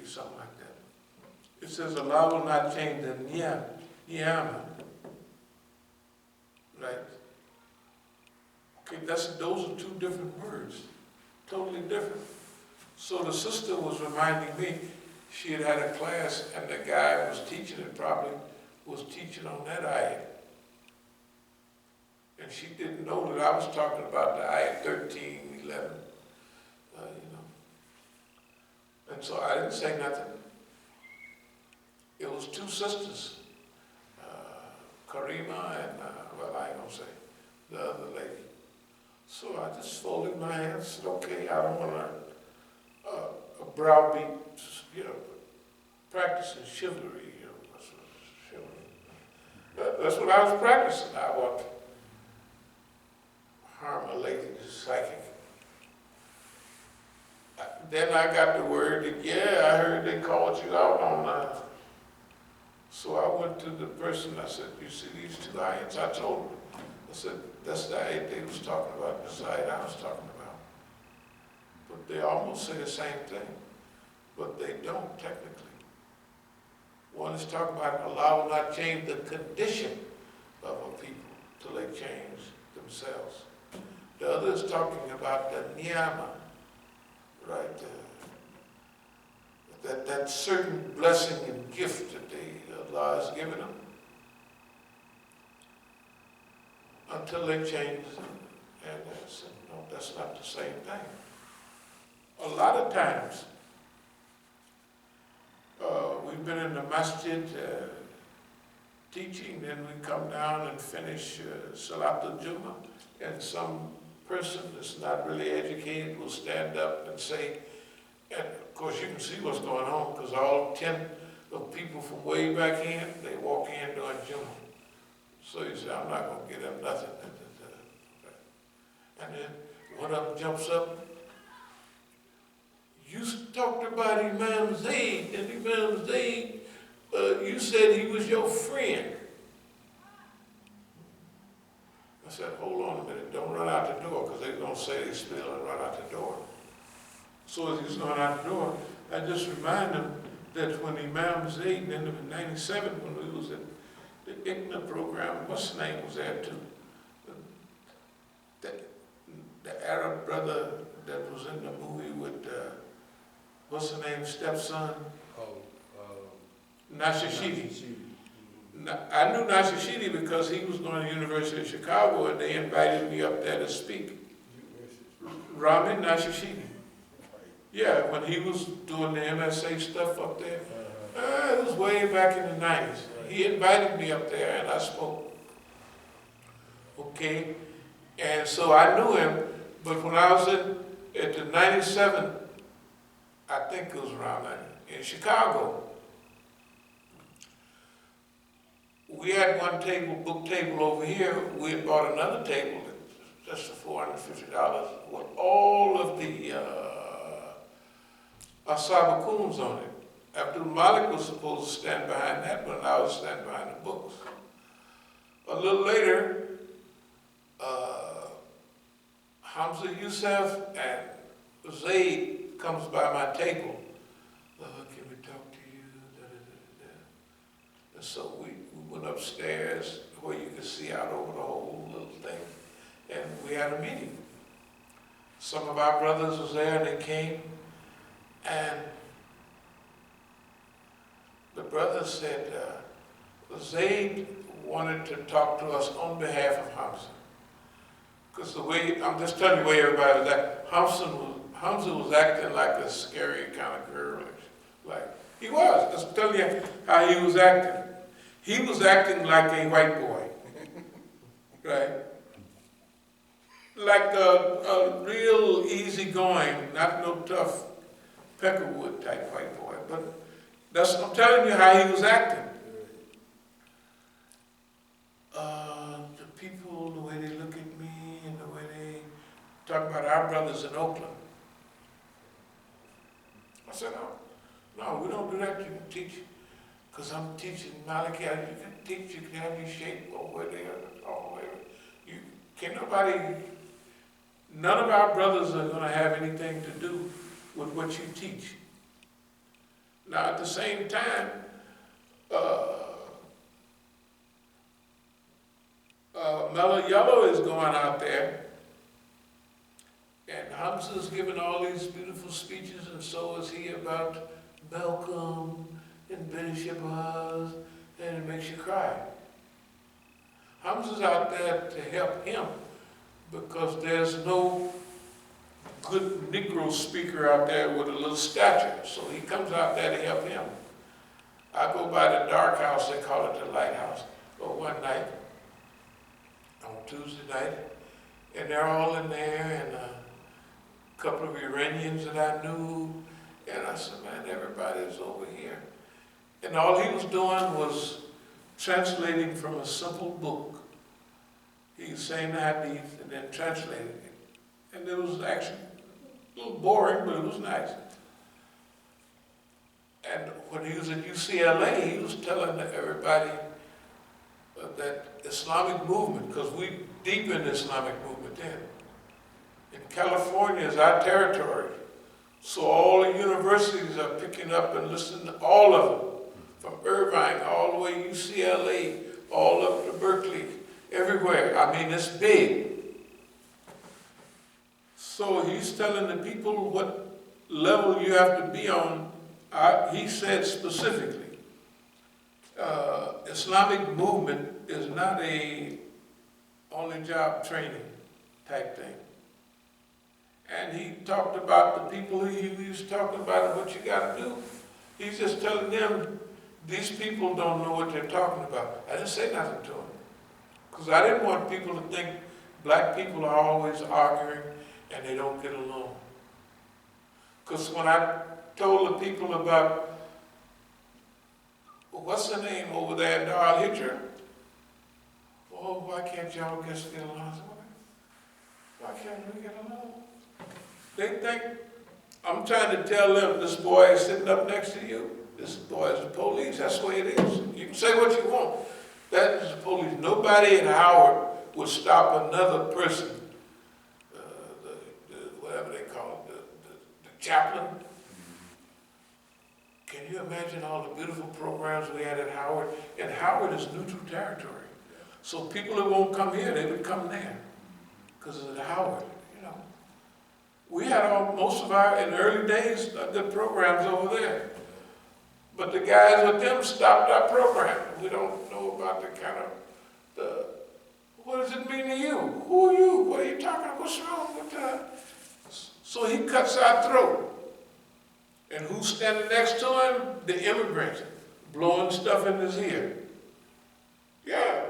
something like that. It says Allah will not change the niyama. Right? Okay, those are two different words. Totally different. So the sister was reminding me, she had had a class and the guy was teaching it, probably was teaching on that ayat. And she didn't know that I was talking about the ayat 13, 11, And so I didn't say nothing. It was two sisters, Karima and, well, I ain't gonna say, the other lady. So I just folded my hands and said, okay, I don't want to browbeat, practicing chivalry, That's what I was practicing. I want to harm a lady's psychic. Then I got the word that, I heard they called you out on that. So I went to the person, I said, you see these two ayats? I told him. I said, that's the ayat they was talking about, that's the ayat I was talking about. But they almost say the same thing, but they don't technically. One is talking about Allah will not change the condition of a people till they change themselves. The other is talking about the niyama, right? That certain blessing and gift that Allah has given them until they change. And I said, no, that's not the same thing. A lot of times, we've been in the Masjid teaching, then we come down and finish Salat al-Jummah, and some person that's not really educated will stand up and say, and of course you can see what's going on, because all 10 of people from way back in, they walk in doing Jummah. So you say, I'm not going to get them nothing. And then one of them jumps up, you talked about Imam Zayd, and Imam Zayd, you said he was your friend. I said, hold on a minute, don't run out the door, because they're going to say they spill and run out the door. So as he's going out the door, I just remind him that when Imam Zayd, in 97, when we was at the ICNA program, what's his name was there too? The Arab brother that was in the movie with, what's the name, stepson? Nashashidi. I knew Nashashidi because he was going to the University of Chicago and they invited me up there to speak. Ramin Nashashidi. Yeah, when he was doing the MSA stuff up there. It was way back in the 90s. He invited me up there and I spoke. Okay? And so I knew him, but when I was at the 97, I think it was around that, in Chicago, we had one table, book table over here. We had bought another table, just for $450, with all of the As-Sabiqun on it. Abdul Malik was supposed to stand behind that, but I was standing behind the books. A little later, Hamza Youssef and Zayd comes by my table. Can we talk to you? And so we went upstairs where you could see out over the whole little thing, and we had a meeting. Some of our brothers was there, and they came, and the brother said, Zayd wanted to talk to us on behalf of Hamza. Because the way, I'm just telling you the way everybody was acting. Hamza was acting like a scary kind of girl. Like, he was. Just telling you how he was acting. He was acting like a white boy. Right? Like a real easygoing, not no tough Peckerwood type white boy. But I'm telling you how he was acting. The people, the way they look at me, and the way they talk about our brothers in Oakland. I said, no, we don't do that. You can teach, because I'm teaching Maliki. You can teach, you can have your shape over there, all the way. None of our brothers are going to have anything to do with what you teach. Now at the same time, Mellow Yellow is going out there, and Hamza's giving all these beautiful speeches, and so is he about Malcolm and Ben Shabazz, and it makes you cry. Hamza's out there to help him because there's no good Negro speaker out there with a little stature, so he comes out there to help him. I go by the dark house, they call it the lighthouse, one night, on Tuesday night, and they're all in there, and a couple of Iranians that I knew, and I said, man, everybody's over here. And all he was doing was translating from a simple book. He was saying the hadith and then translating it. And it was actually a little boring, but it was nice. And when he was at UCLA, he was telling everybody that Islamic movement, because we deep in the Islamic movement then. And California is our territory. So all the universities are picking up and listening to all of them, from Irvine all the way to UCLA, all up to Berkeley, everywhere. I mean, it's big. So he's telling the people what level you have to be on. He said specifically, Islamic movement is not a only job training type thing. And he talked about the people he was talking about what you got to do. He's just telling them, these people don't know what they're talking about. I didn't say nothing to them. Because I didn't want people to think black people are always arguing and they don't get along. Because when I told the people about, what's the name over there, Dar Hitcher? Oh, why can't y'all just get along? I said, why can't we get along? They think, I'm trying to tell them, this boy is sitting up next to you. This boy is the police. That's the way it is. You can say what you want. That is the police. Nobody in Howard would stop another person, whatever they call it, the chaplain. Can you imagine all the beautiful programs we had at Howard? And Howard is neutral territory. So people that won't come here, they would come there because of the Howard, you know. We had most of our, in the early days, good programs over there. But the guys with them stopped our program. We don't know about the kind of, what does it mean to you? Who are you? What are you talking about? What's wrong with that? So he cuts our throat. And who's standing next to him? The immigrants, blowing stuff in his ear. Yeah.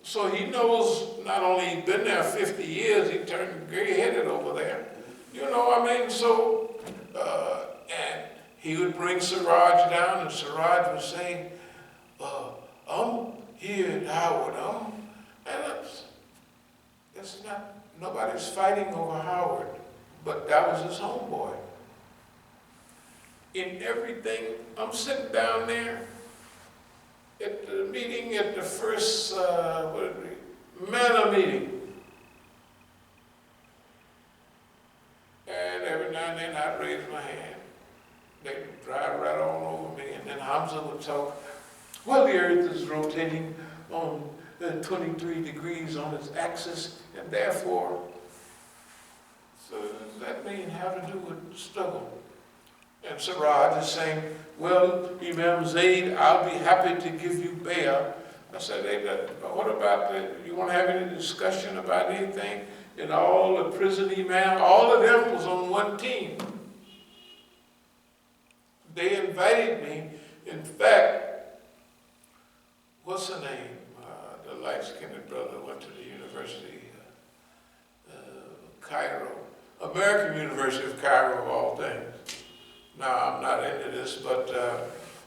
So he knows not only he's been there 50 years, he turned gray-headed over there. You know, I mean, so, and he would bring Siraj down, and Siraj would say, I'm here at Howard, and it's not, nobody's fighting over Howard, but that was his homeboy. In everything, I'm sitting down there at the meeting, at the first, Manna meeting. And every now and then I'd raise my hand. They'd drive right on over me, and then Hamza would talk, well, the earth is rotating on 23 degrees on its axis, and therefore, so does that mean have to do with struggle? And Siraj is saying, well, Imam Zayd, I'll be happy to give you bay'ah. I said, hey, what about you want to have any discussion about anything? And all the prison imam, all of them was on one team. They invited me. In fact, what's the name? The light-skinned brother went to the University of Cairo. American University of Cairo, of all things. Now, I'm not into this, but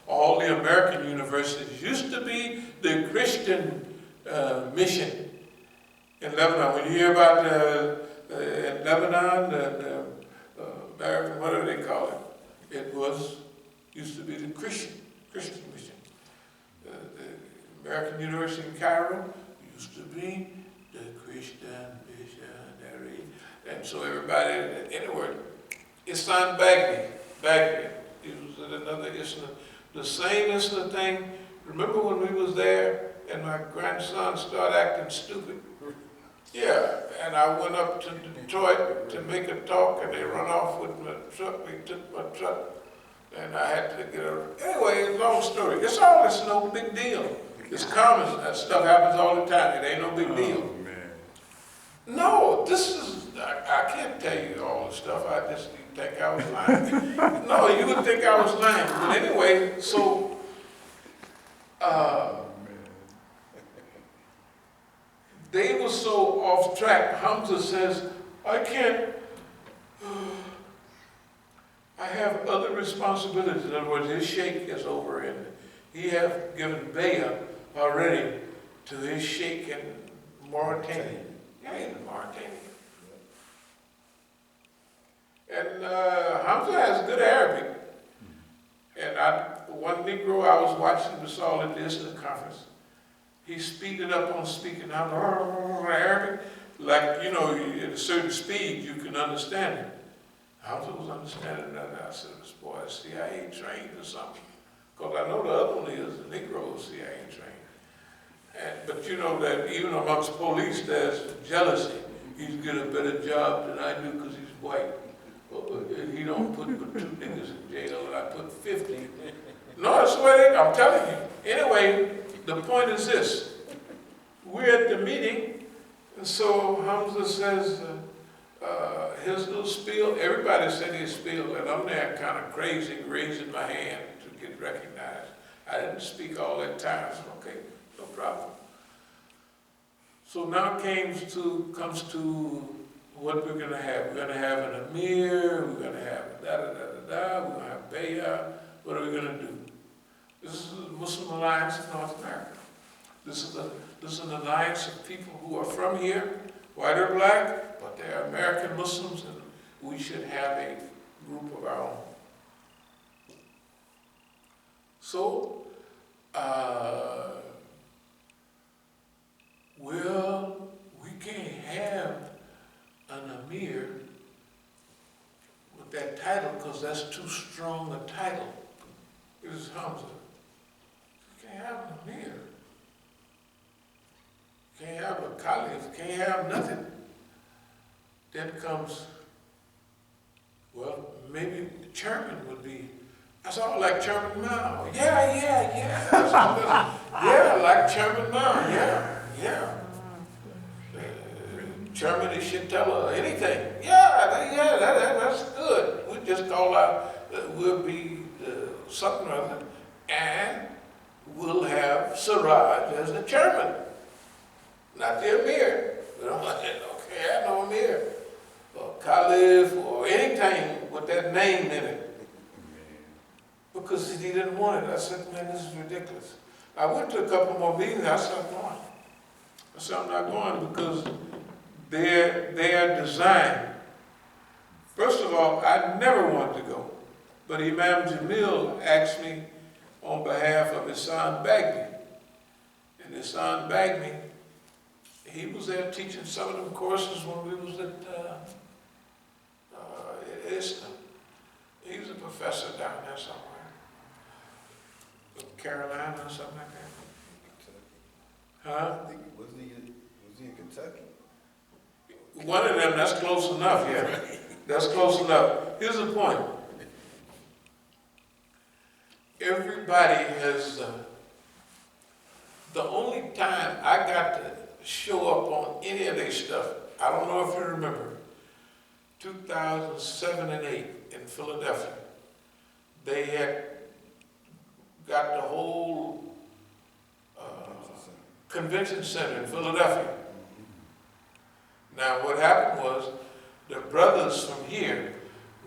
all the American universities used to be the Christian mission in Lebanon. When you hear about in Lebanon, the American, what do they call it? It used to be the Christian mission. The American University in Cairo used to be the Christian missionary. And so everybody, anywhere, Islam Baghdad, He was at another incident. The same incident thing, remember when we was there and my grandson started acting stupid? Yeah, and I went up to Detroit to make a talk and they run off with my truck. They took my truck and I had to get a, anyway, long story. It's no big deal. It's common. That stuff happens all the time. It ain't no big deal. Oh, man. No, this is, I can't tell you all the stuff. I just think I was lying. No, you would think I was lying. But anyway, so, they were so off track. Hamza says, I can't, I have other responsibilities. In other words, his sheikh is over and he have given bayah already to his sheikh in Mauritania. Yeah, in Mauritania. And Hamza has good Arabic. And one Negro I was watching was all at the Islam conference. He speeded up on speaking out Arabic, like, you know, at a certain speed you can understand it. Hamza was understanding that. I said, this boy is CIA trained or something. Because I know the other one is the Negro is CIA trained. But you know that even amongst police there's jealousy. He's get a better job than I do because he's white. He don't put but 2 niggas in jail and I put 50. No, that's the way I'm telling you. Anyway, the point is this. We're at the meeting, and so Hamza says, his little spiel, everybody said his spiel, and I'm there kind of crazy, raising my hand to get recognized. I didn't speak all that time, so okay, no problem. So now comes to what we're gonna have. We're gonna have an Amir, we're gonna have da-da-da-da-da, we're gonna have Bayah. What are we gonna do? This is the Muslim Alliance of North America. This is an alliance of people who are from here, white or black, but they are American Muslims, and we should have a group of our own. So, well, we can't have an Amir with that title because that's too strong a title. It is Hamza. You can't have an Amir. You can't have a Caliph. You can't have nothing. Then comes, well, maybe the chairman would be, that's all like Chairman Mao. Yeah. That's all yeah, like Chairman Mao. Yeah. Chairman, he should tell her anything. That's good. We just call out, we'll be something or other, and we'll have Siraj as the chairman, not the Amir. We don't have no Amir, or Caliph, or anything with that name in it. Because he didn't want it. I said, man, this is ridiculous. I went to a couple more meetings, I stopped going. I said, I'm not going because their design. First of all, I never wanted to go. But Imam Jamil asked me on behalf of Hassan Bagmi. And Hassan Bagmi, he was there teaching some of them courses when we was at Islam. He was a professor down there somewhere. Carolina or something like that. Huh? I think, was he in Kentucky? One of them, that's close enough, yeah. That's close enough. Here's the point. Everybody has, the only time I got to show up on any of their stuff, I don't know if you remember, 2007 and 8 in Philadelphia. They had got the whole convention center in Philadelphia. Now what happened was the brothers from here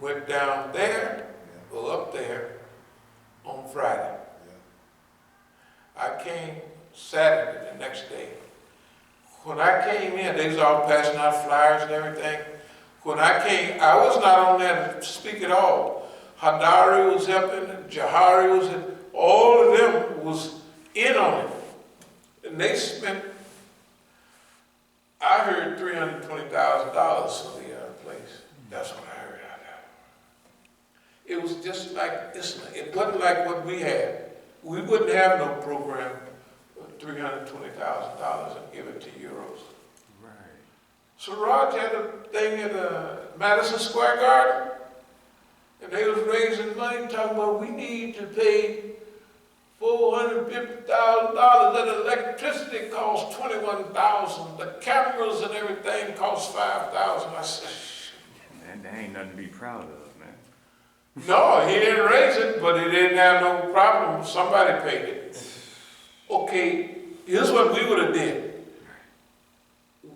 went down there or up there on Friday. I came Saturday, the next day. When I came in, they was all passing out flyers and everything. When I came, I was not on there to speak at all. Hadari was helping, Jahari was, all of them was in on it. And they spent, I heard $320,000 for the place. That's what I heard out It was just like, it wasn't like what we had. We wouldn't have no program of $320,000 and give it to euros. Right. So Raj had a thing at Madison Square Garden, and they was raising money talking about we need to pay $450,000. That electricity costs $21,000. The cameras and everything cost $5,000. I said, That ain't nothing to be proud of, man. no, he didn't raise it, but he didn't have no problem. Somebody paid it. Okay, here's what we would have did.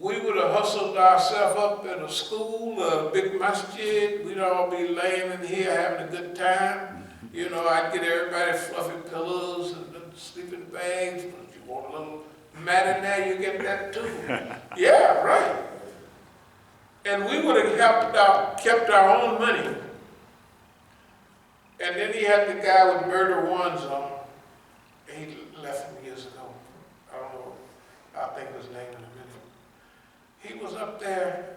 We would have hustled ourselves up at a school, a big masjid. We'd all be laying in here having a good time. You know, I'd get everybody fluffy pillows and sleeping bags. But if you want a little mat in there, you get that too. Yeah, right. And we would have kept our own money. And then he had the guy with Murder Ones on. He left him years ago. I don't know. I'll think of his name in a minute. He was up there.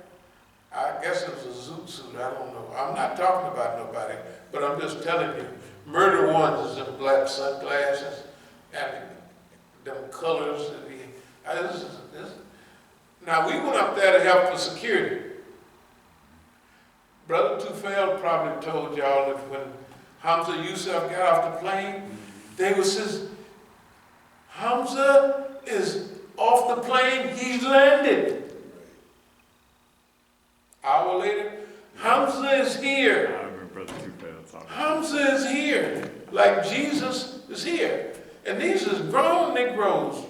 I guess it was a zoot suit. I don't know. I'm not talking about nobody, but I'm just telling you. Murder Ones is in black sunglasses and them colors. Now we went up there to help with security. Brother Tufel probably told y'all that when Hamza Yusuf got off the plane, they was says, Hamza is off the plane, he's landed. Hour later, Hamza is here. I remember Brother Tufel talking. Hamza is here, like Jesus is here. And these is grown Negroes,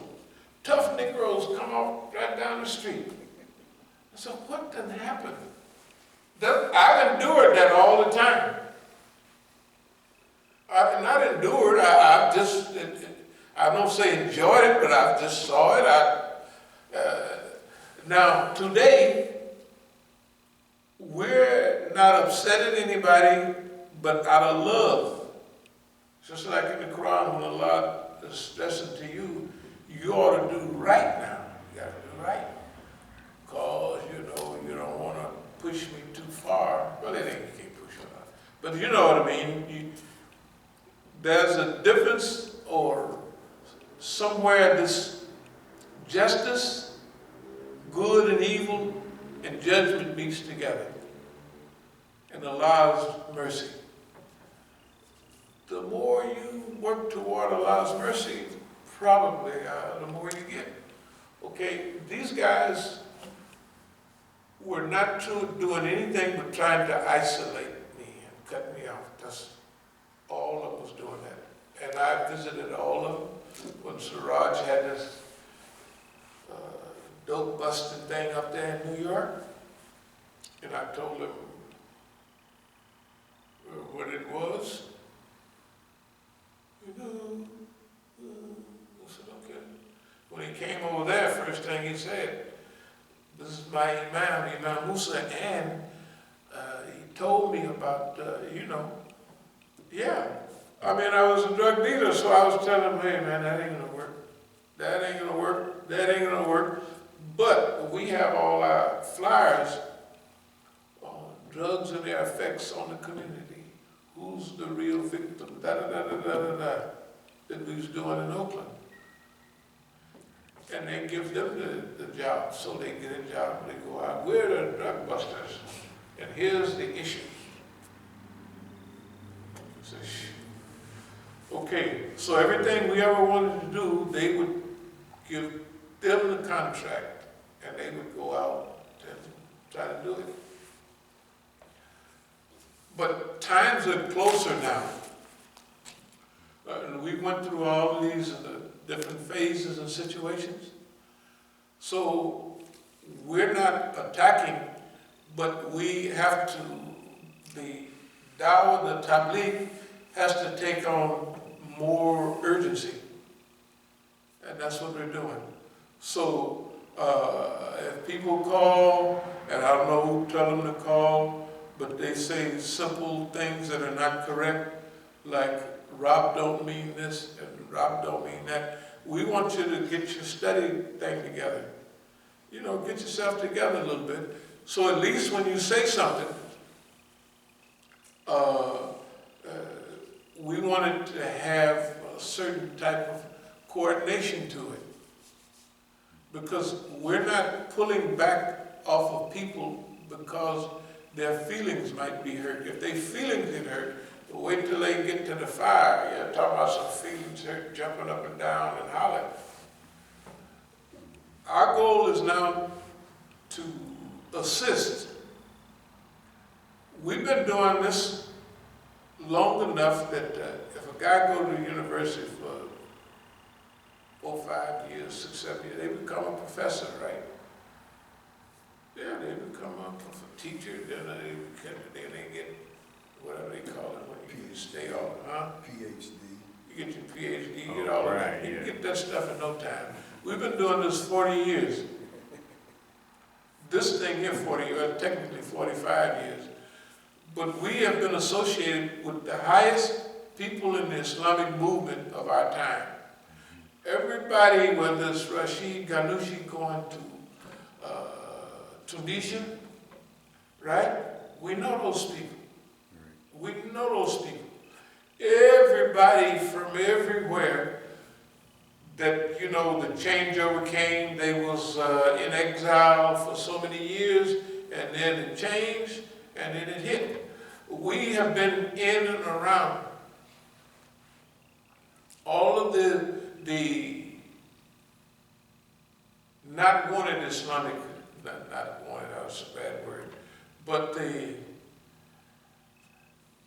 tough Negroes come off right down the street. So what done happened? I've endured that all the time. I've not endured, I've just, I don't say enjoyed it, but I just saw it. Now, today, we're not upset at anybody, but out of love. Just like in the Quran, when Allah is stressing to you, you ought to do right now. You got to do right. Because, you know, you don't want to push me too far. Well, it ain't, you can't push me out. But you know what I mean. There's a difference, or somewhere this justice, good and evil, and judgment meets together and allows mercy. The more you work toward Allah's mercy, probably the more you get. Okay, these guys were not doing anything but trying to isolate me and cut me off. That's all of them was doing that. And I visited all of them when Siraj had this dope busting thing up there in New York. And I told him what it was. I said, okay. When he came over there, first thing he said, this is my Imam Musa, and he told me about, yeah. I mean, I was a drug dealer, so I was telling him, hey man, that ain't gonna work. That ain't gonna work. That ain't gonna work. But we have all our flyers on drugs and their effects on the community. Who's the real victim? That we was doing in Oakland. And they give them the job, so they get a job, they go out. We're the drug busters, and here's the issue. Okay, so everything we ever wanted to do, they would give them the contract, and they would go out and try to do it. But times are closer now. And we went through all of these different phases and situations. So we're not attacking, but we have to, the Dawah, the Tabligh, has to take on more urgency. And that's what we're doing. So if people call, and I don't know who tell them to call, but they say simple things that are not correct, like Rabb don't mean this and Rabb don't mean that. We want you to get your study thing together. You know, get yourself together a little bit. So at least when you say something, we wanted to have a certain type of coordination to it. Because we're not pulling back off of people because their feelings might be hurt. If their feelings get hurt, wait till they get to the fire. You're talking about some feelings hurt, jumping up and down and hollering. Our goal is now to assist. We've been doing this long enough that if a guy go to university for 4, 5 years, 6, 7 years, they become a professor, right? Yeah, they become a teacher, then they get whatever they call it when you stay on, huh? PhD. You get your PhD, you get all of that. You yeah. get that stuff in no time. We've been doing this 40 years. This thing here, 40 years, technically 45 years. But we have been associated with the highest people in the Islamic movement of our time. Everybody, whether it's Rashid Ghanouchi going to Tunisia, right? We know those people. We know those people. Everybody from everywhere that, you know, the changeover came, they was in exile for so many years, and then it changed, and then it hit. We have been in and around all of the not wanted Islamic, not wanted, that's a bad word, but the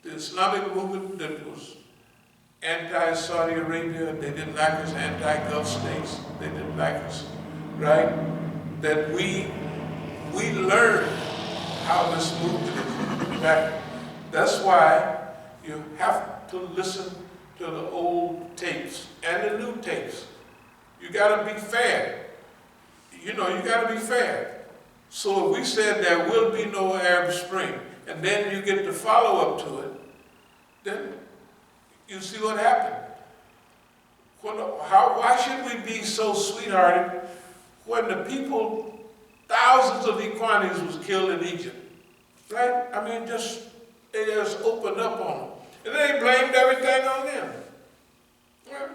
Islamic movement that was anti-Saudi Arabia, they didn't like us, anti-Gulf states, they didn't like us, right? That we learned how this movement is back. That's why you have to listen to the old tapes and the new tapes. You gotta be fair. You know, you gotta be fair. So if we said there will be no Arab Spring, and then you get the follow-up to it, then you see what happened. Why should we be so sweethearted when the people, thousands of Equanians was killed in Egypt, right? I mean, they just opened up on them. And they blamed everything on them. Right?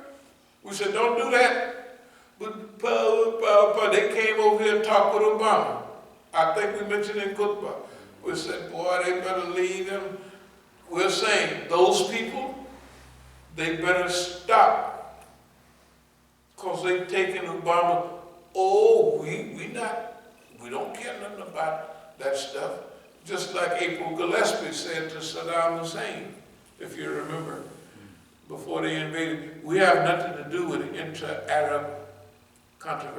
We said, don't do that. But they came over here and talked with Obama. I think we mentioned in Khutbah. We said, boy, they better leave them. We're saying, those people, they better stop. Because they've taken Obama, we don't care nothing about that stuff. Just like April Gillespie said to Saddam Hussein, if you remember, before they invaded, we have nothing to do with intra-Arab controversy.